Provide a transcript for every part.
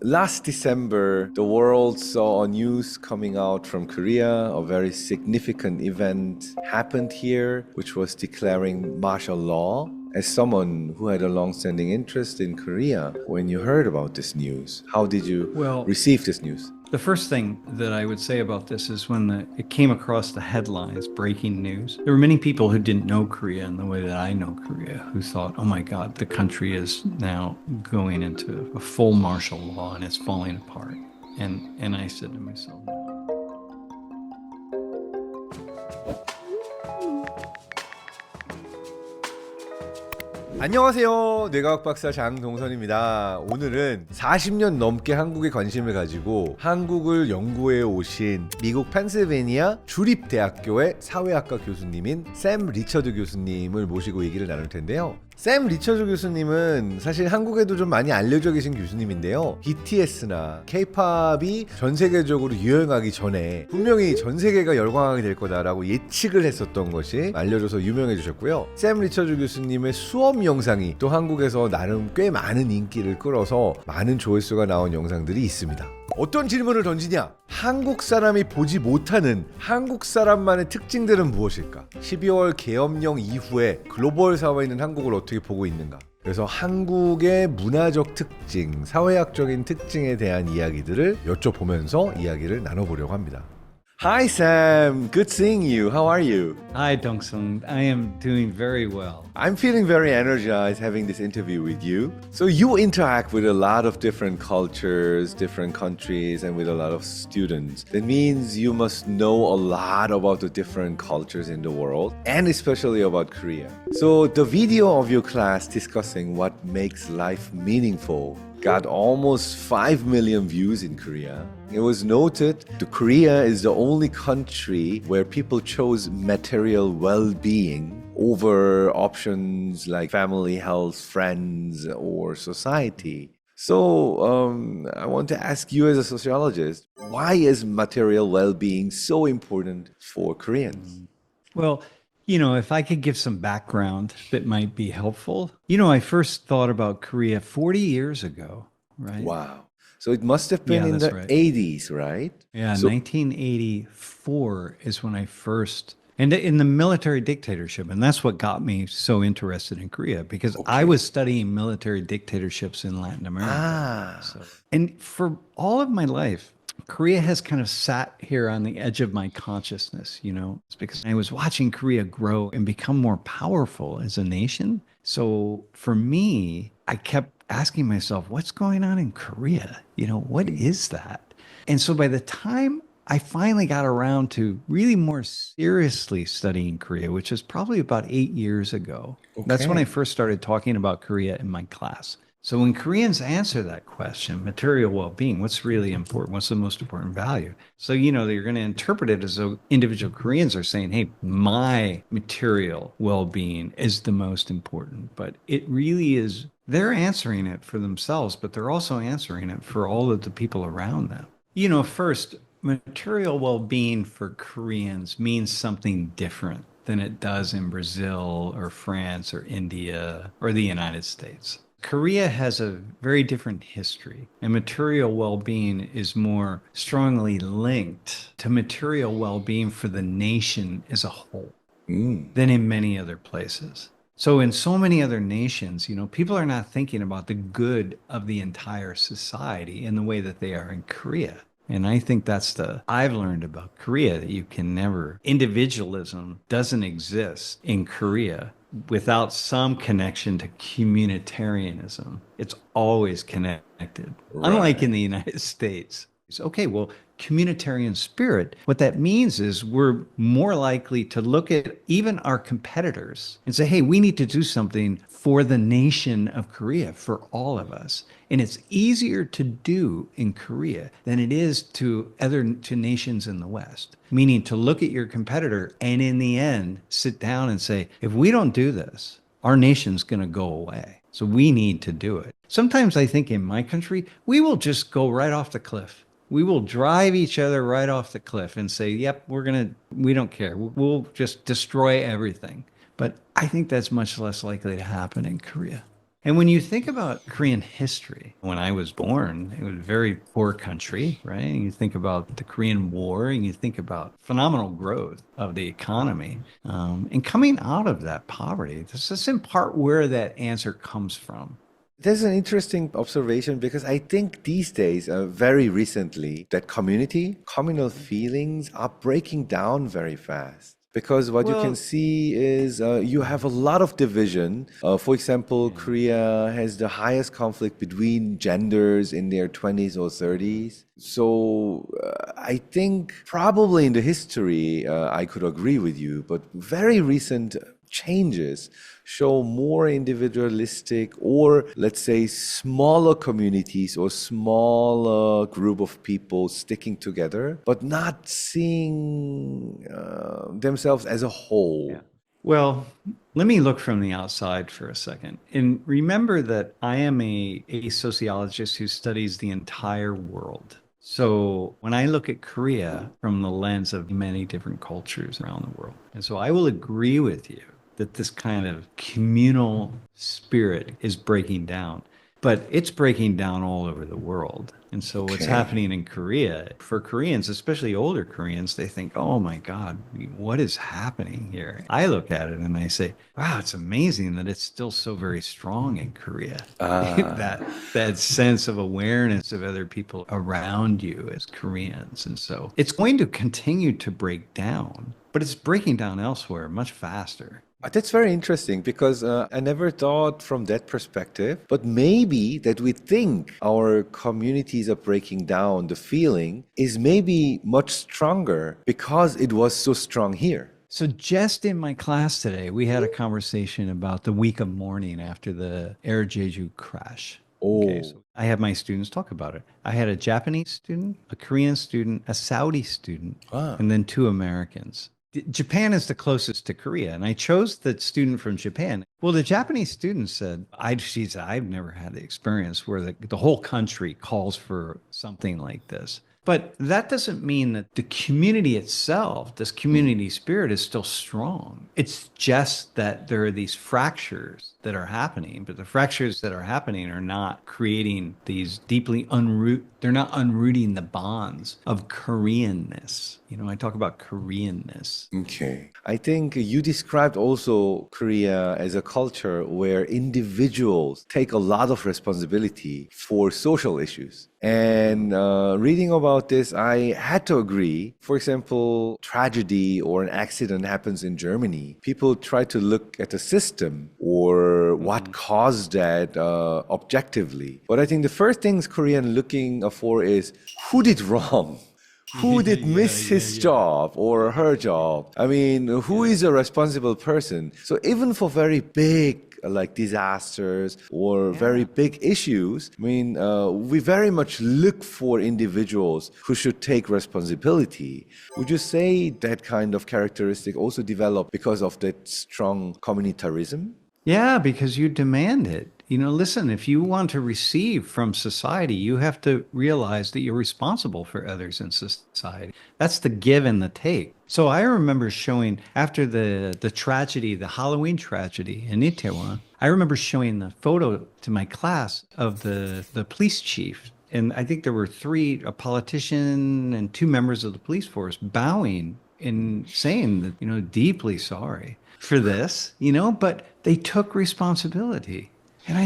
Last December, the world saw a news coming out from Korea. A very significant event happened here, which was declaring martial law. As someone who had a long-standing interest in Korea, when you heard about this news, how did you receive this news? The first thing that I would say about this is when it came across the headlines, breaking news, there were many people who didn't know Korea in the way that I know Korea, who thought, oh my God, the country is now going into a full martial law and it's falling apart. And I said to myself, 안녕하세요. 뇌과학 박사 장동선입니다. 오늘은 40년 넘게 한국에 관심을 가지고 한국을 연구해 오신 미국 펜실베니아주립대학교의 사회학과 교수님인 샘리처드 교수님을 모시고 얘기를 나눌 텐데요. 샘리처드 교수님은 사실 한국에도 좀 많이 알려져 계신 교수님인데요. BTS나 K-팝이 전 세계적으로 유행하기 전에 분명히 전 세계가 열광하게 될 거다라고 예측을 했었던 것이 알려져서 유명해지셨고요. 샘리처드 교수님의 수업 영상이 또 한국에서 나름 꽤 많은 인기를 끌어서 많은 조회수가 나온 영상들이 있습니다. 어떤 질문을 던지냐? 한국 사람이 보지 못하는 한국 사람만의 특징들은 무엇일까? 12월 계엄령 이후에 글로벌 사회에 있는 한국을 어떻게 보고 있는가? 그래서 한국의 문화적 특징, 사회학적인 특징에 대한 이야기들을 여쭤보면서 이야기를 나눠보려고 합니다. Hi Sam, good seeing you. How are you? Hi Dong-sung, I am doing very well. I'm feeling very energized having this interview with you. So you interact with a lot of different cultures, different countries, and with a lot of students. That means you must know a lot about the different cultures in the world, and especially about Korea. So the video of your class discussing what makes life meaningful got almost 5 million views in Korea. It was noted that Korea is the only country where people chose material well-being over options like family, health, friends, or society. So I want to ask you as a sociologist, why is material well-being so important for Koreans? Well, if I could give some background that might be helpful. I first thought about Korea 40 years ago, right? Wow. So it must have been in the 80s, right? Yeah, 1984 is when I first, and in the military dictatorship, and that's what got me so interested in Korea, because I was studying military dictatorships in Latin America. And for all of my life, Korea has kind of sat here on the edge of my consciousness, It's because I was watching Korea grow and become more powerful as a nation. So for me, I kept asking myself, what's going on in Korea? What is that? And so by the time I finally got around to really more seriously studying Korea, which is probably about 8 years ago, that's when I first started talking about Korea in my class. So when Koreans answer that question, material well-being, what's really important? What's the most important value? So, you're going to interpret it as though individual Koreans are saying, hey, my material well-being is the most important. But it really is, they're answering it for themselves, but they're also answering it for all of the people around them. First, material well-being for Koreans means something different than it does in Brazil or France or India or the United States. Korea has a very different history, and material well-being is more strongly linked to material well-being for the nation as a whole than in many other places. So in so many other nations, people are not thinking about the good of the entire society in the way that they are in Korea. And I think I've learned about Korea that individualism doesn't exist in Korea without some connection to communitarianism. It's always connected, unlike in the United States. Okay, well, communitarian spirit, what that means is we're more likely to look at even our competitors and say, hey, we need to do something for the nation of Korea, for all of us. And it's easier to do in Korea than it is to nations in the West. Meaning to look at your competitor and in the end, sit down and say, if we don't do this, our nation's going to go away. So we need to do it. Sometimes I think in my country, we will just go right off the cliff. We will drive each other right off the cliff and say, yep, we don't care. We'll just destroy everything. But I think that's much less likely to happen in Korea. And when you think about Korean history, when I was born, it was a very poor country, right? And you think about the Korean War and you think about phenomenal growth of the economy. And coming out of that poverty, this is in part where that answer comes from. There's an interesting observation because I think these days, very recently, that communal feelings are breaking down very fast. Because what you can see is you have a lot of division. For example, Korea has the highest conflict between genders in their 20s or 30s. So I think probably in the history, I could agree with you, but very recent changes show more individualistic or let's say smaller communities or smaller group of people sticking together but not seeing themselves as a whole. Yeah. Well, let me look from the outside for a second. And remember that I am a sociologist who studies the entire world. So when I look at Korea from the lens of many different cultures around the world, and so I will agree with you that this kind of communal spirit is breaking down, but it's breaking down all over the world. And so what's happening in Korea, for Koreans, especially older Koreans, they think, oh my God, what is happening here? I look at it and I say, wow, it's amazing that it's still so very strong in Korea. That sense of awareness of other people around you as Koreans. And so it's going to continue to break down, but it's breaking down elsewhere much faster. That's very interesting because I never thought from that perspective, but maybe that we think our communities are breaking down, the feeling is maybe much stronger because it was so strong here. So just in my class today, we had a conversation about the week of mourning after the Air Jeju crash. Okay, so I had my students talk about it. I had a Japanese student, a Korean student, a Saudi student, and then 2 Americans. Japan is the closest to Korea, and I chose the student from Japan. Well, the Japanese student said, I've never had the experience where the whole country calls for something like this. But that doesn't mean that the community itself, this community spirit is still strong. It's just that there are these fractures that are happening, but the fractures that are happening are not creating these deeply they're not unrooting the bonds of Koreanness. You know, I talk about Koreanness. Okay. I think you described also Korea as a culture where individuals take a lot of responsibility for social issues. And reading about this, I had to agree. For example, tragedy or an accident happens in Germany. People try to look at the system or what caused that objectively. But I think the first things Korean looking for is who did wrong? Who did miss his job or her job? I mean, who is a responsible person? So even for very big like disasters or very big issues, I mean, we very much look for individuals who should take responsibility. Would you say that kind of characteristic also developed because of that strong communitarism? Yeah, because you demand it. You know, listen, if you want to receive from society, you have to realize that you're responsible for others in society. That's the give and the take. So I remember showing after the tragedy, the Halloween tragedy in Itaewon, I remember showing the photo to my class of the police chief. And I think there were 3, a politician and 2 members of the police force bowing and saying that, you know, deeply sorry for this, you know, but they took responsibility. And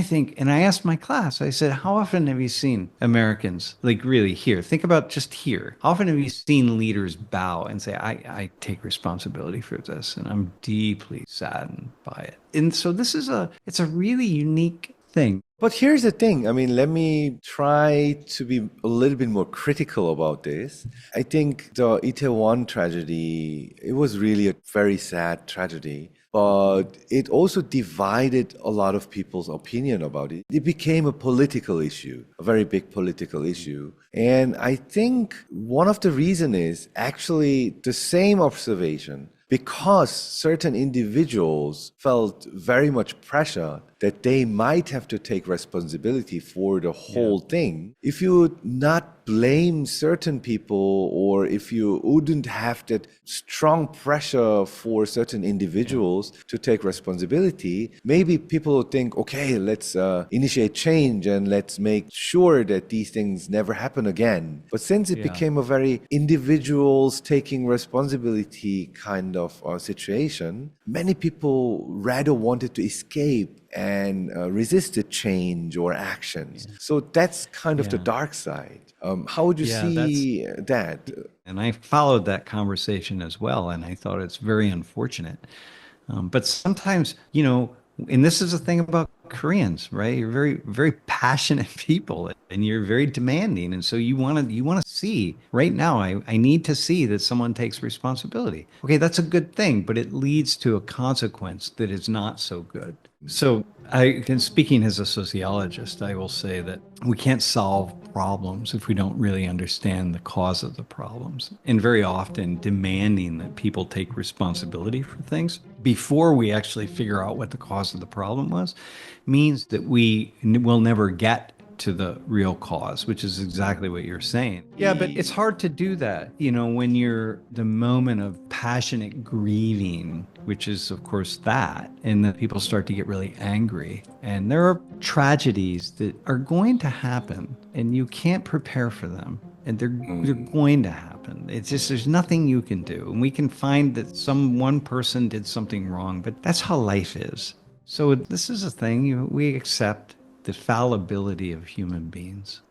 I asked my class, I said, how often have you seen Americans, like really here? Think about just here. How often have you seen leaders bow and say, I take responsibility for this and I'm deeply saddened by it. And so it's a really unique thing. But here's the thing. I mean, let me try to be a little bit more critical about this. I think the Itaewon tragedy, it was really a very sad tragedy. But it also divided a lot of people's opinion about it. It became a political issue, a very big political issue. And I think one of the reasons is actually the same observation. Because certain individuals felt very much pressure that they might have to take responsibility for the whole thing. If you would not blame certain people, or if you wouldn't have that strong pressure for certain individuals to take responsibility, maybe people would think, okay, let's initiate change and let's make sure that these things never happen again. But since it became a very individuals taking responsibility kind of situation, many people rather wanted to escape and resisted change or actions. So that's kind of the dark side. How would you see that? And I followed that conversation as well, and I thought it's very unfortunate. But sometimes, you know, and this is the thing about Koreans, right? You're very, very passionate people, and you're very demanding. And so you want to see right now, I need to see that someone takes responsibility. Okay, that's a good thing, but it leads to a consequence that is not so good. So speaking as a sociologist, I will say that we can't solve problems if we don't really understand the cause of the problems. And very often demanding that people take responsibility for things before we actually figure out what the cause of the problem was means that we will never get to the real cause, which is exactly what you're saying. Yeah, but it's hard to do that, you know, when you're the moment of passionate grieving, which is, of course, that, and then people start to get really angry. And there are tragedies that are going to happen, and you can't prepare for them. And they're going to happen. It's just, there's nothing you can do. And we can find that one person did something wrong, but that's how life is. So this is a thing we accept the fallibility of human beings.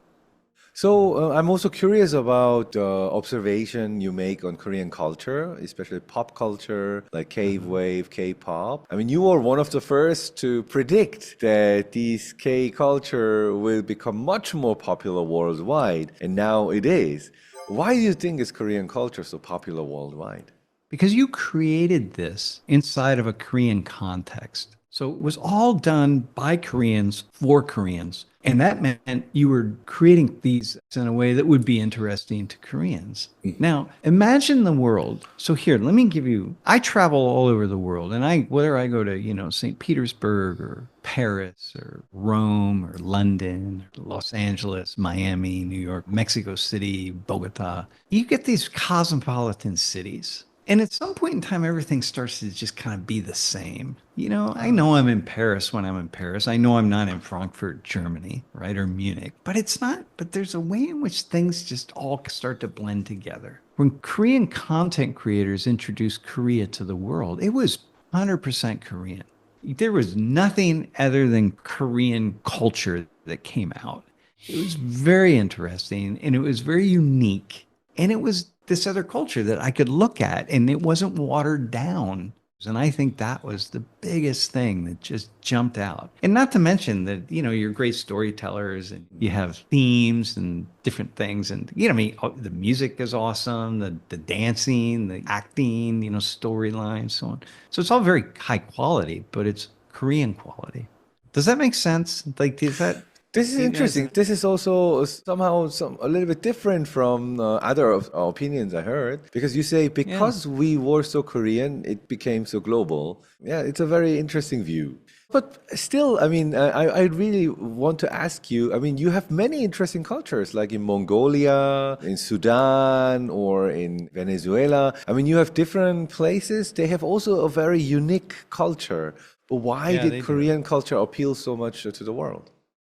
So I'm also curious about observation you make on Korean culture, especially pop culture, like K-wave, K-pop. I mean, you were one of the first to predict that this K-culture will become much more popular worldwide, and now it is. Why do you think is Korean culture so popular worldwide? Because you created this inside of a Korean context. So it was all done by Koreans for Koreans. And that meant you were creating these in a way that would be interesting to Koreans. Now, imagine the world. So here, let me give you, I travel all over the world, and whether I go to, you know, St. Petersburg or Paris or Rome or London, or Los Angeles, Miami, New York, Mexico City, Bogota, you get these cosmopolitan cities. And at some point in time, everything starts to just kind of be the same. You know I'm in Paris when I'm in Paris. I know I'm not in Frankfurt, Germany, right, or Munich. But it's not, but there's a way in which things just all start to blend together. When Korean content creators introduced Korea to the world, it was 100% Korean. There was nothing other than Korean culture that came out. It was very interesting, and it was very unique. And it was this other culture that I could look at, and it wasn't watered down. And I think that was the biggest thing that just jumped out. And not to mention that, you know, you're great storytellers and you have themes and different things. And, you know, I mean, the music is awesome, the dancing, the acting, you know, storylines, so on. So it's all very high quality, but it's Korean quality. Does that make sense? Like, is that... This is interesting. This is also somehow a little bit different from other opinions I heard, because you say because we were so Korean, it became so global. Yeah, it's a very interesting view. But still, I mean, I really want to ask you, I mean, you have many interesting cultures, like in Mongolia, in Sudan, or in Venezuela. I mean, you have different places. They have also a very unique culture. But why did Korean culture appeal so much to the world?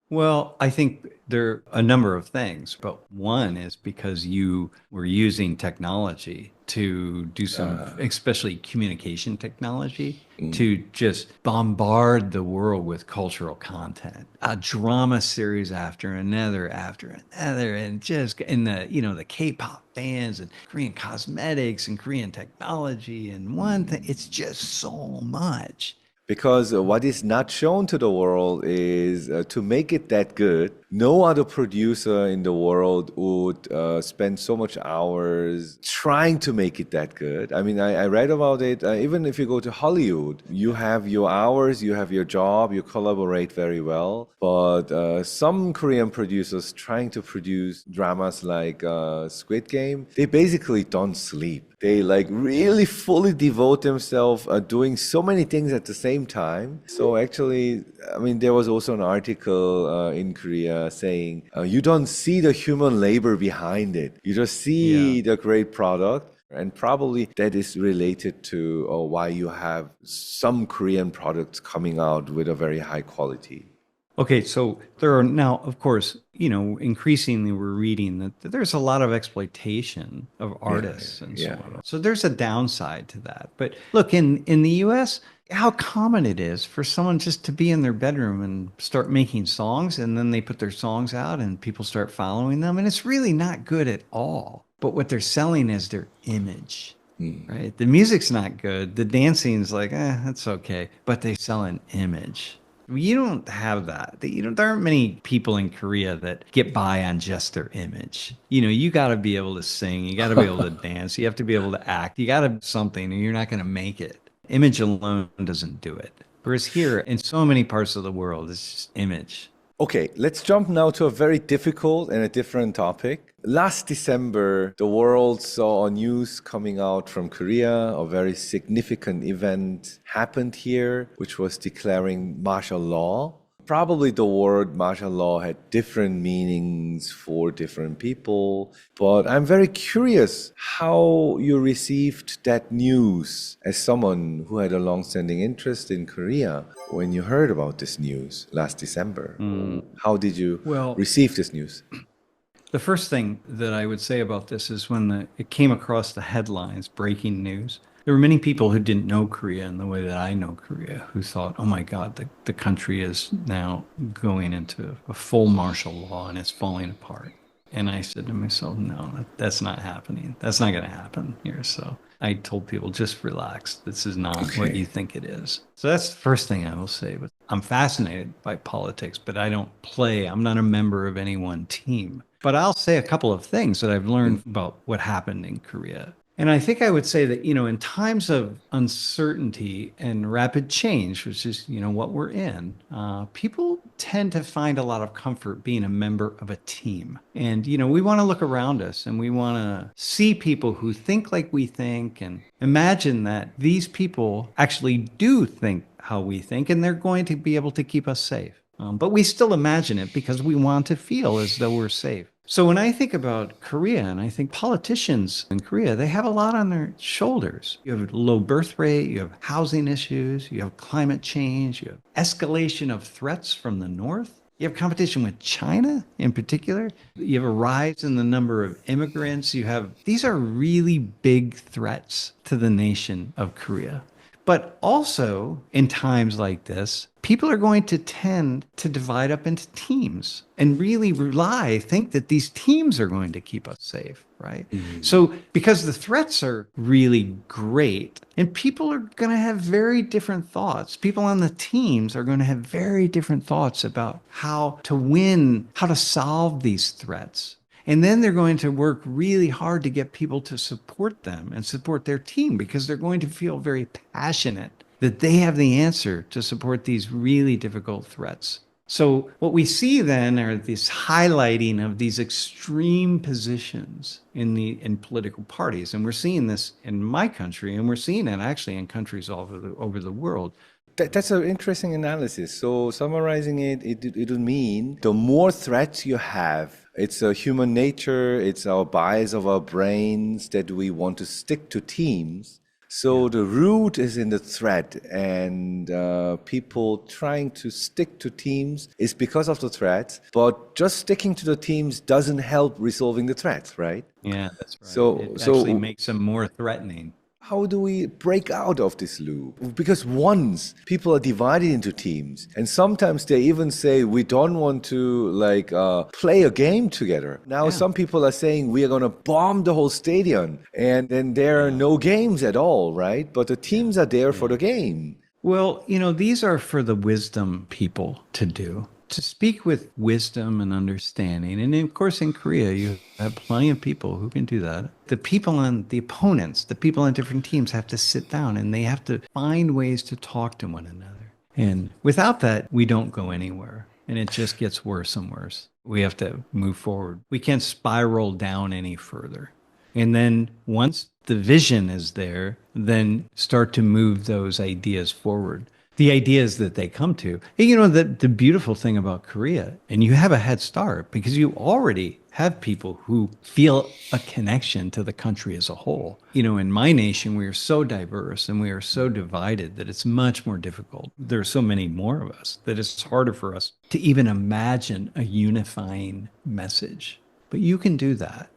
Well, I think there are a number of things, but one is because you were using technology to do some, especially communication technology, to just bombard the world with cultural content, a drama series after another, and just in the, you know, the K-pop bands and Korean cosmetics and Korean technology and one thing, it's just so much. Because what is not shown to the world is to make it that good, no other producer in the world would spend so much hours trying to make it that good. I mean, I read about it. Even if you go to Hollywood, you have your hours, you have your job, you collaborate very well. But some Korean producers trying to produce dramas like Squid Game, they basically don't sleep. They like really fully devote themselves doing so many things at the same time. So actually, I mean, there was also an article in Korea saying you don't see the human labor behind it. You just see the great product. And probably that is related to why you have some Korean products coming out with a very high quality. Okay, so there are now, of course, increasingly we're reading that there's a lot of exploitation of artists and so on. So there's a downside to that. But look, in the US, how common it is for someone just to be in their bedroom and start making songs, and then they put their songs out and people start following them. And it's really not good at all. But what they're selling is their image. Right? The music's not good. The dancing's like, that's okay. But they sell an image. You don't have that. There aren't many people in Korea that get by on just their image. You got to be able to sing. You got to be able to dance. You have to be able to act. You got to something, or you're not going to make it. Image alone doesn't do it. Whereas here, in so many parts of the world, it's just image. Okay, let's jump now to a very difficult and a different topic. Last December, the world saw news coming out from Korea. A very significant event happened here, which was declaring martial law. Probably the word martial law had different meanings for different people, but I'm very curious how you received that news as someone who had a long-standing interest in Korea when you heard about this news last December. How did you receive this news? The first thing that I would say about this is when it came across the headlines, breaking news, there were many people who didn't know Korea in the way that I know Korea, who thought, oh my God, the country is now going into a full martial law and it's falling apart. And I said to myself, no, that's not happening. That's not going to happen here. So I told people, just relax. This is not what you think it is. So that's the first thing I will say. But I'm fascinated by politics, but I'm not a member of any one team. But I'll say a couple of things that I've learned about what happened in Korea. And I think I would say that, in times of uncertainty and rapid change, which is, what we're in, people tend to find a lot of comfort being a member of a team. And, we want to look around us and we want to see people who think like we think and imagine that these people actually do think how we think and they're going to be able to keep us safe. But we still imagine it because we want to feel as though we're safe. So when I think about Korea, and I think politicians in Korea, they have a lot on their shoulders. You have a low birth rate, you have housing issues, you have climate change, you have escalation of threats from the north. You have competition with China in particular. You have a rise in the number of immigrants. These are really big threats to the nation of Korea. But also, in times like this, people are going to tend to divide up into teams and really think that these teams are going to keep us safe, right? So, because the threats are really great, and people are going to have very different thoughts. People on the teams are going to have very different thoughts about how to win, how to solve these threats. And then they're going to work really hard to get people to support them and support their team because they're going to feel very passionate that they have the answer to support these really difficult threats. So what we see then are this highlighting of these extreme positions in political parties. And we're seeing this in my country, and we're seeing it actually in countries all over the world. That's an interesting analysis. So summarizing it would mean the more threats you have, it's a human nature, it's our bias of our brains that we want to stick to teams. So the root is in the threat, and people trying to stick to teams is because of the threats, but just sticking to the teams doesn't help resolving the threats, right? Yeah, that's right. It actually makes them more threatening. How do we break out of this loop? Because once people are divided into teams, and sometimes they even say we don't want to play a game together. Now some people are saying we are going to bomb the whole stadium, and then there are no games at all, right? But the teams are there for the game. Well, these are for the wisdom people to do. to speak with wisdom and understanding. And of course, in Korea, you have plenty of people who can do that. The people on the opponents, the people on different teams have to sit down and they have to find ways to talk to one another. And without that, we don't go anywhere. And it just gets worse and worse. We have to move forward. We can't spiral down any further. And then once the vision is there, then start to move those ideas forward. The ideas that they come to. You know, the beautiful thing about Korea, and you have a head start because you already have people who feel a connection to the country as a whole. You know, in my nation, we are so diverse and we are so divided that it's much more difficult. There are so many more of us that it's harder for us to even imagine a unifying message. But you can do that.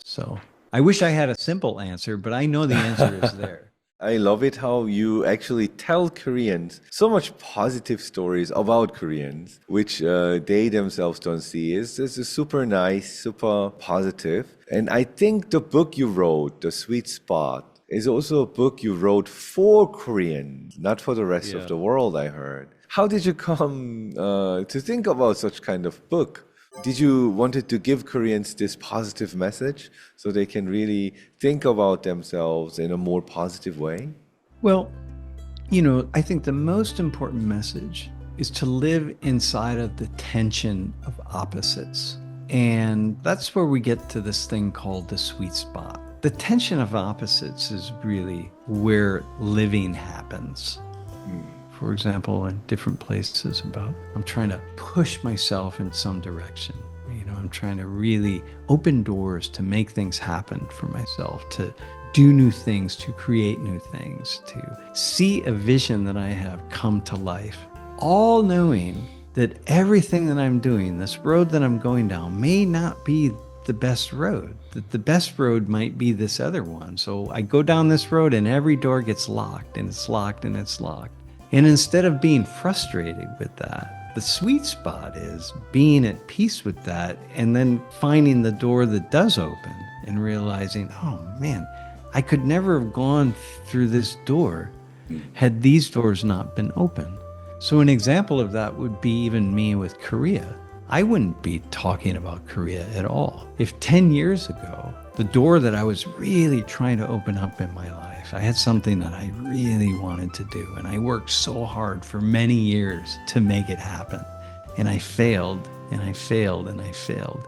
So I wish I had a simple answer, but I know the answer is there. I love it how you actually tell Koreans so much positive stories about Koreans, which they themselves don't see. It's super nice, super positive. And I think the book you wrote, The Sweet Spot, is also a book you wrote for Koreans, not for the rest of the world, I heard. How did you come to think about such kind of book? Did you wanted to give Koreans this positive message so they can really think about themselves in a more positive way? Well, you know, I think the most important message is to live inside of the tension of opposites. And that's where we get to this thing called the sweet spot. The tension of opposites is really where living happens. For example, in different places about, I'm trying to push myself in some direction. You know, I'm trying to really open doors to make things happen for myself, to do new things, to create new things, to see a vision that I have come to life. All knowing that everything that I'm doing, this road that I'm going down, may not be the best road, that the best road might be this other one. So I go down this road and every door gets locked and it's locked and it's locked. And instead of being frustrated with that, the sweet spot is being at peace with that and then finding the door that does open and realizing, oh man, I could never have gone through this door had these doors not been open. So an example of that would be even me with Korea. I wouldn't be talking about Korea at all if 10 years ago, the door that I was really trying to open up in my life, I had something that I really wanted to do, and I worked so hard for many years to make it happen. And I failed, and I failed, and I failed.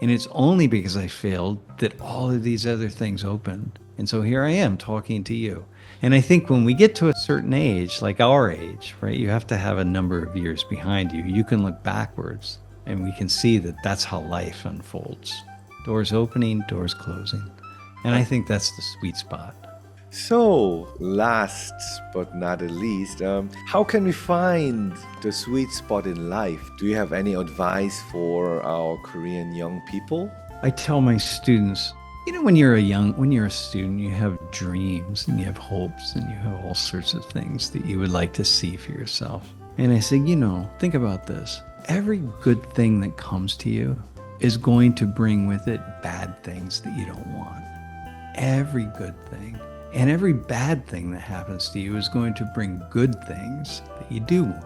And it's only because I failed that all of these other things opened. And so here I am talking to you. And I think when we get to a certain age, like our age, right, you have to have a number of years behind you. You can look backwards, and we can see that that's how life unfolds. Doors opening, doors closing. And I think that's the sweet spot. So, last but not the least, how can we find the sweet spot in life? Do you have any advice for our Korean young people? I tell my students, you know, when you're a student, you have dreams and you have hopes and you have all sorts of things that you would like to see for yourself. And I say, you know, think about this. Every good thing that comes to you is going to bring with it bad things that you don't want. Every good thing. And every bad thing that happens to you is going to bring good things that you do want.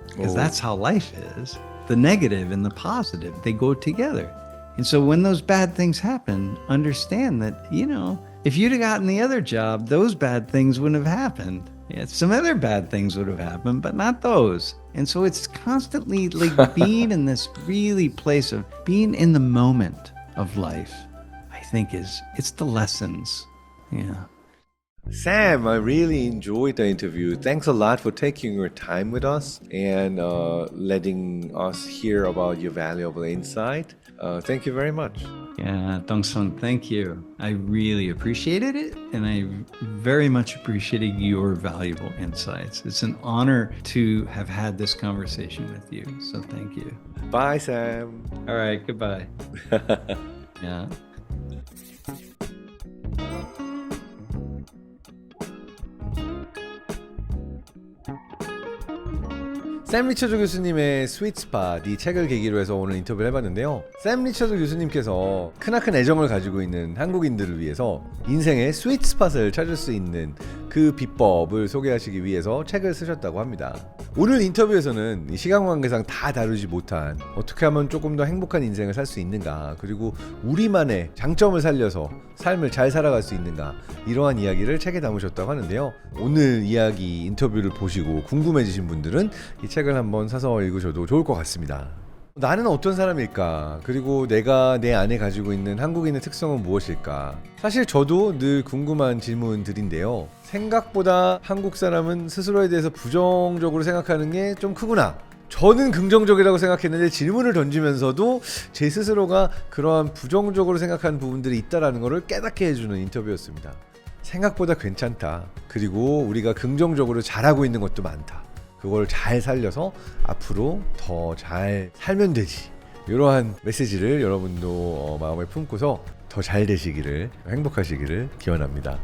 Because that's how life is. The negative and the positive, they go together. And so when those bad things happen, understand that, you know, if you'd have gotten the other job, those bad things wouldn't have happened. Yeah, some other bad things would have happened, but not those. And so it's constantly like being in this really place of being in the moment of life, I think it's the lessons. Yeah. Sam, I really enjoyed the interview. Thanks a lot for taking your time with us and letting us hear about your valuable insight. Thank you very much. Yeah, Dong-sun, thank you. I really appreciated it, and I very much appreciated your valuable insights. It's an honor to have had this conversation with you, so thank you. Bye, Sam. All right, goodbye. Yeah. 샘리처드 교수님의 스위트 스팟 이 책을 계기로 해서 오늘 인터뷰를 해봤는데요. 샘리처드 교수님께서 크나큰 애정을 가지고 있는 한국인들을 위해서 인생의 스위트 스팟을 찾을 수 있는 그 비법을 소개하시기 위해서 책을 쓰셨다고 합니다. 오늘 인터뷰에서는 시간 관계상 다 다루지 못한 어떻게 하면 조금 더 행복한 인생을 살 수 있는가, 그리고 우리만의 장점을 살려서 삶을 잘 살아갈 수 있는가, 이러한 이야기를 책에 담으셨다고 하는데요. 오늘 이야기 인터뷰를 보시고 궁금해지신 분들은 이 책을 한번 사서 읽으셔도 좋을 것 같습니다. 나는 어떤 사람일까? 그리고 내가 내 안에 가지고 있는 한국인의 특성은 무엇일까? 사실 저도 늘 궁금한 질문들인데요. 생각보다 한국 사람은 스스로에 대해서 부정적으로 생각하는 게 좀 크구나. 저는 긍정적이라고 생각했는데 질문을 던지면서도 제 스스로가 그러한 부정적으로 생각하는 부분들이 있다는 것을 깨닫게 해주는 인터뷰였습니다. 생각보다 괜찮다. 그리고 우리가 긍정적으로 잘하고 있는 것도 많다. 그걸 잘 살려서 앞으로 더 잘 살면 되지. 이러한 메시지를 여러분도 마음에 품고서 더 잘 되시기를, 행복하시기를 기원합니다.